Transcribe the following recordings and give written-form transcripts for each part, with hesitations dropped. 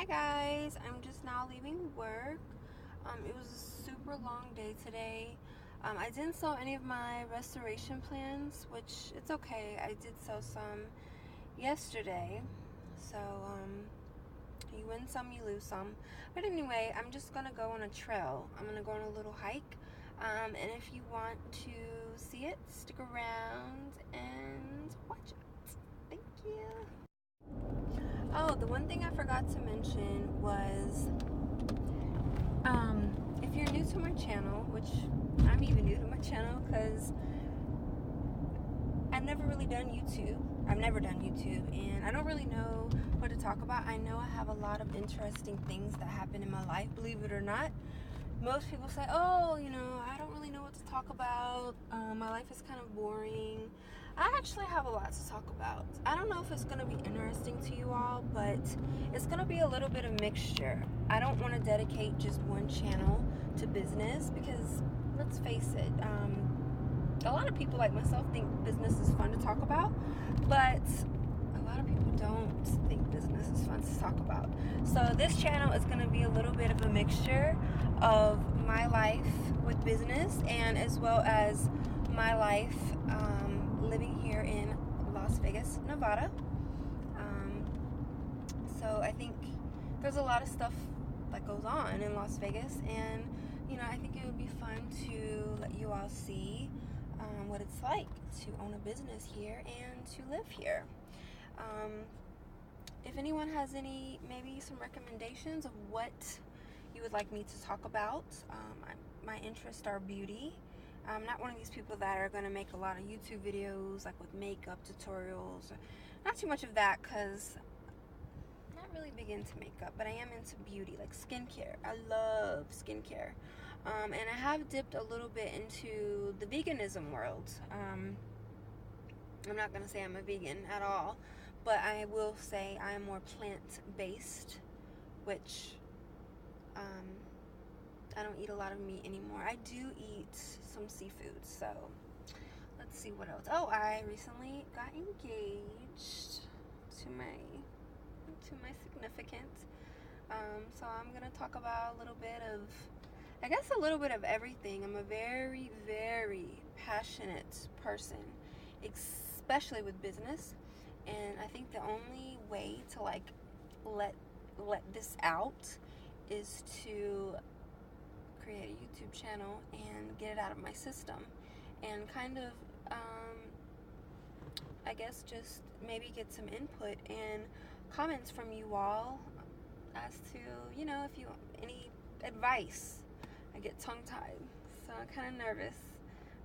Hi guys, I'm just now leaving work. It was a super long day today. I didn't sell any of my restoration plans, which it's okay. I did sell some yesterday. So, you win some, you lose some. But anyway, I'm just gonna go on a trail. I'm gonna go on a little hike. And if you want to see it, stick around and watch it. Thank you. Oh, the one thing I forgot to mention was, if you're new to my channel, which I'm even new to my channel because I've never really done YouTube. I've never done YouTube, and I don't really know what to talk about. I know I have a lot of interesting things that happen in my life, believe it or not. Most people say, oh, I don't really know what to talk about. My life is kind of boring. I actually have a lot to talk about. I don't know if it's going to be interesting to you all, but it's going to be a little bit of mixture. I don't want to dedicate just one channel to business because, let's face it, a lot of people like myself think business is fun to talk about, but a lot of people don't think business is fun to talk about. So this channel is going to be a little bit of a mixture of my life with business and as well as my life living here in Las Vegas, Nevada. So I think there's a lot of stuff that goes on in Las Vegas, and I think it would be fun to let you all see what it's like to own a business here and to live here. If anyone has maybe some recommendations of what you would like me to talk about, my interests are beauty. I'm not one of these people that are going to make a lot of YouTube videos like with makeup tutorials. Not too much of that because I'm not really big into makeup, but I am into beauty, like skincare. I love skincare. And I have dipped a little bit into the veganism world. I'm not going to say I'm a vegan at all, but I will say I am more plant-based, which I don't eat a lot of meat anymore. I do eat some seafood, so let's see what else. Oh, I recently got engaged to my significant. So I'm gonna talk about a little bit of everything. I'm a very, very passionate person, especially with business, and I think the only way to let this out is to create a YouTube channel and get it out of my system, and kind of I guess just maybe get some input and comments from you all as to if you any advice. I get tongue-tied, so I'm kind of nervous,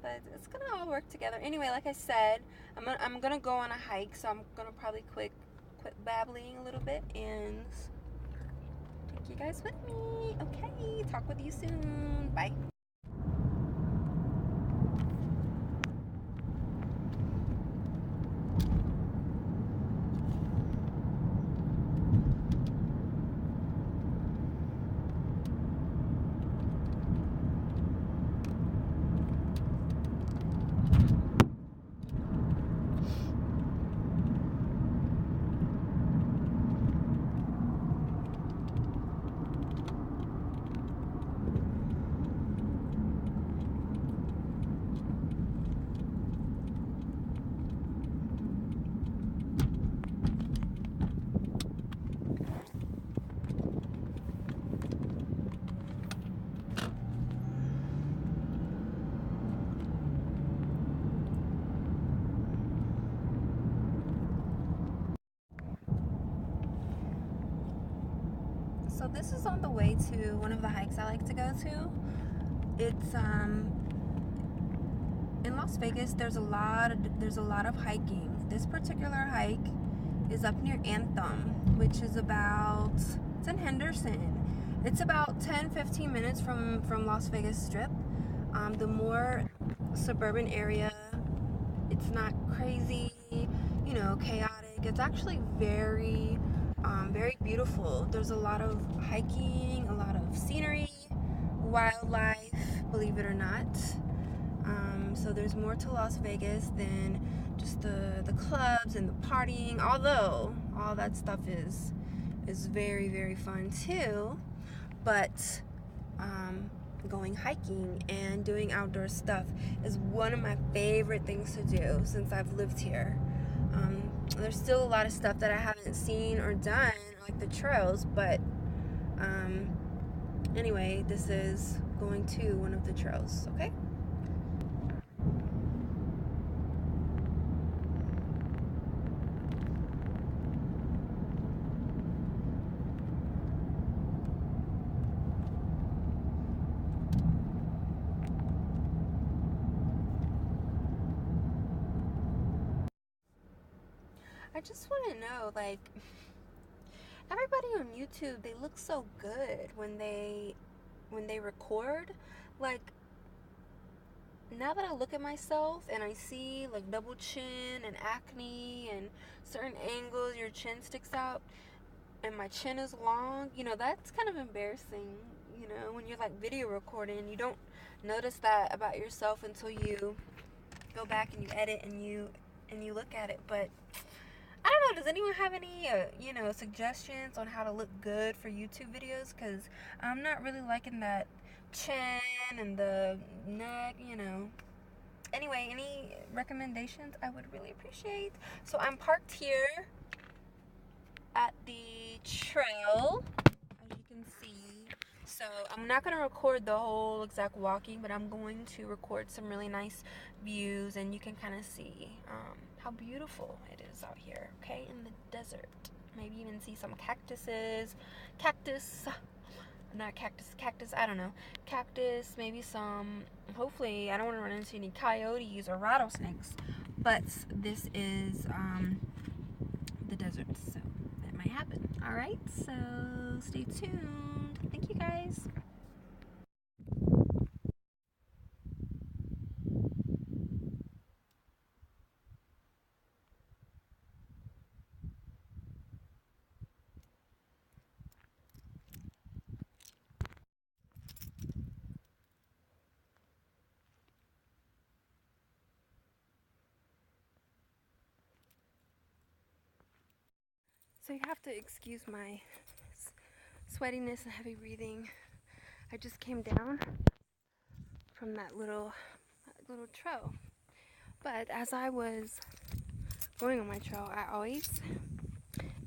but it's gonna all work together. Anyway, like I said, I'm gonna go on a hike, so I'm gonna probably quit babbling a little bit and take you guys with me. Okay, talk with you soon. Bye. So this is on the way to one of the hikes I like to go to. It's in Las Vegas. There's a lot of hiking. This particular hike is up near Anthem, which is it's in Henderson. It's about 10-15 minutes from Las Vegas Strip. The more suburban area, it's not crazy, chaotic. It's actually very beautiful. There's a lot of hiking, a lot of scenery, wildlife, believe it or not. So there's more to Las Vegas than just the clubs and the partying, although all that stuff is is very, very fun too. But going hiking and doing outdoor stuff is one of my favorite things to do since I've lived here. There's still a lot of stuff that I haven't seen or done, like the trails, but anyway, this is going to one of the trails, okay? I just want to know, like, everybody on YouTube, they look so good when they record. Like, now that I look at myself and I see like double chin and acne and certain angles your chin sticks out and my chin is long, that's kind of embarrassing. When you're like video recording, you don't notice that about yourself until you go back and you edit and you look at it. But I don't know, does anyone have any suggestions on how to look good for YouTube videos? Because I'm not really liking that chin and the neck. Anyway, any recommendations I would really appreciate. So I'm parked here at the trail, as you can see. So I'm not going to record the whole exact walking, but I'm going to record some really nice views, and you can kind of see how beautiful it is out here, okay, in the desert. Maybe even see some cactus, I don't know, cactus, maybe some, hopefully I don't want to run into any coyotes or rattlesnakes, but this is the desert, so that might happen. All right, so stay tuned. Thank you, guys. So you have to excuse my sweatiness and heavy breathing. I just came down from that little trail. But as I was going on my trail, I always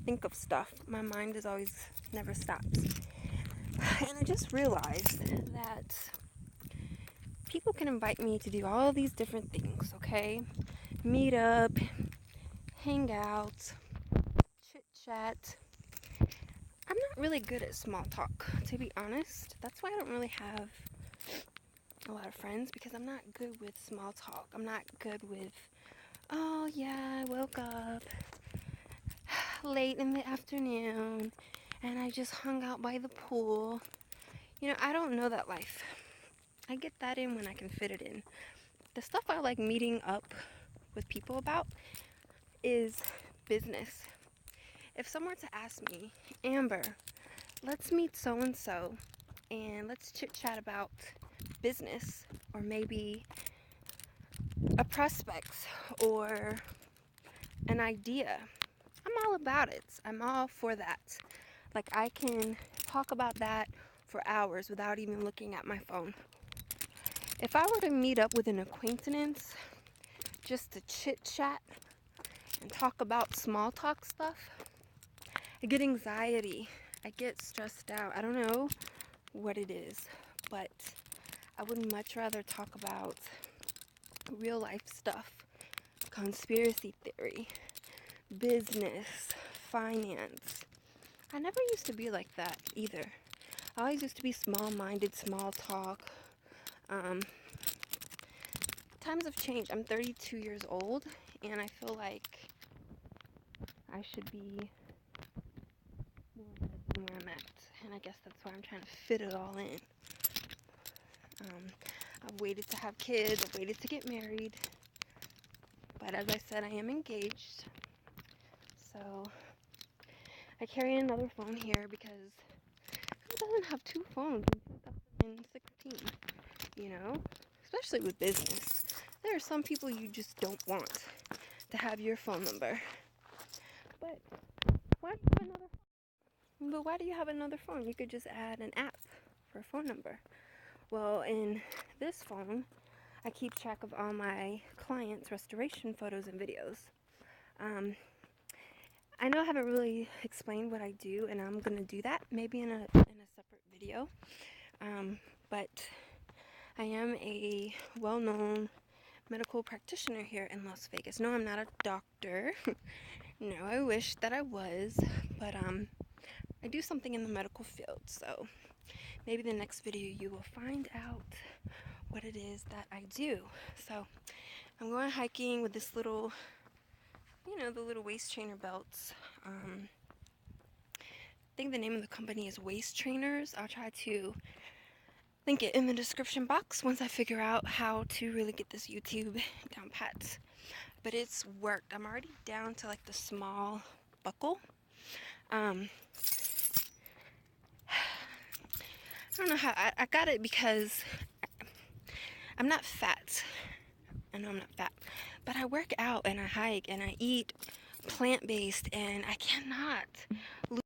think of stuff. My mind is always never stops. And I just realized that people can invite me to do all these different things, okay? Meet up, hang out, chit chat. I'm not really good at small talk, to be honest. That's why I don't really have a lot of friends, because I'm not good with small talk. I'm not good with, oh yeah, I woke up late in the afternoon and I just hung out by the pool. I don't know that life. I get that in when I can fit it in. The stuff I like meeting up with people about is business. If someone were to ask me, Amber, let's meet so-and-so and let's chit-chat about business, or maybe a prospect or an idea, I'm all about it. I'm all for that. Like, I can talk about that for hours without even looking at my phone. If I were to meet up with an acquaintance just to chit chat and talk about small talk stuff, I get anxiety. I get stressed out. I don't know what it is, but I would much rather talk about real life stuff, conspiracy theory, business, finance. I never used to be like that either. I always used to be small-minded, small talk. Times have changed. I'm 32 years old, and I feel like I should be more than where I'm at. And I guess that's why I'm trying to fit it all in. I've waited to have kids. I've waited to get married. But as I said, I am engaged. So I carry another phone here because who doesn't have two phones in 2016? Especially with business. There are some people you just don't want to have your phone number. But why do you have another phone? But why do you have another phone? You could just add an app for a phone number. Well, in this phone, I keep track of all my clients' restoration photos and videos. I know I haven't really explained what I do, and I'm gonna do that maybe in a separate video. But I am a well-known medical practitioner here in Las Vegas. No, I'm not a doctor. No, I wish that I was, but I do something in the medical field. So maybe the next video you will find out what it is that I do. So I'm going hiking with this little, the little waist trainer belts. I think the name of the company is Waist Trainers. I'll try to link it in the description box once I figure out how to really get this YouTube down pat. But it's worked. I'm already down to like the small buckle. I don't know how I got it because I'm not fat. I know I'm not fat, but I work out and I hike and I eat plant-based, and I cannot lose